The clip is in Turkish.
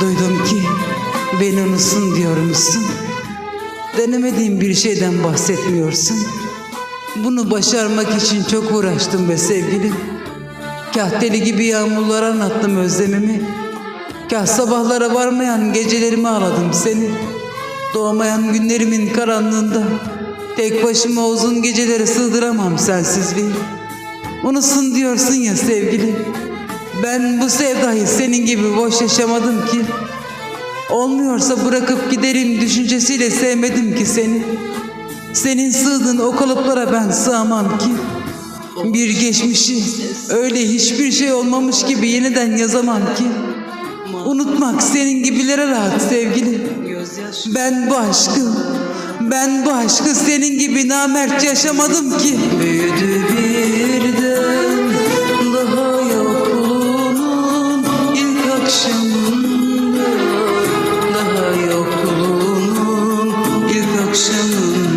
Duydum ki beni unutsun diyormuşsun. Denemediğim bir şeyden bahsetmiyorsun. Bunu başarmak için çok uğraştım be sevgilim. Kah deli gibi yağmurlara anlattım özlemimi. Kah sabahlara varmayan gecelerimi ağladım seni. Doğmayan günlerimin karanlığında tek başıma uzun gecelere sığdıramam sensizliği. Unutsun diyorsun ya sevgili. Ben bu sevdayı senin gibi boş yaşamadım ki. Olmuyorsa bırakıp giderim düşüncesiyle sevmedim ki seni. Senin sığdığın o kalıplara ben sığamam ki. Bir geçmişi öyle hiçbir şey olmamış gibi yeniden yazamam ki. Unutmak senin gibilere rahat sevgili. Ben bu aşkı senin gibi namert yaşamadım ki. Büyüdü birden daha yokluğunun ilk akşamında, daha yokluğunun ilk akşamında.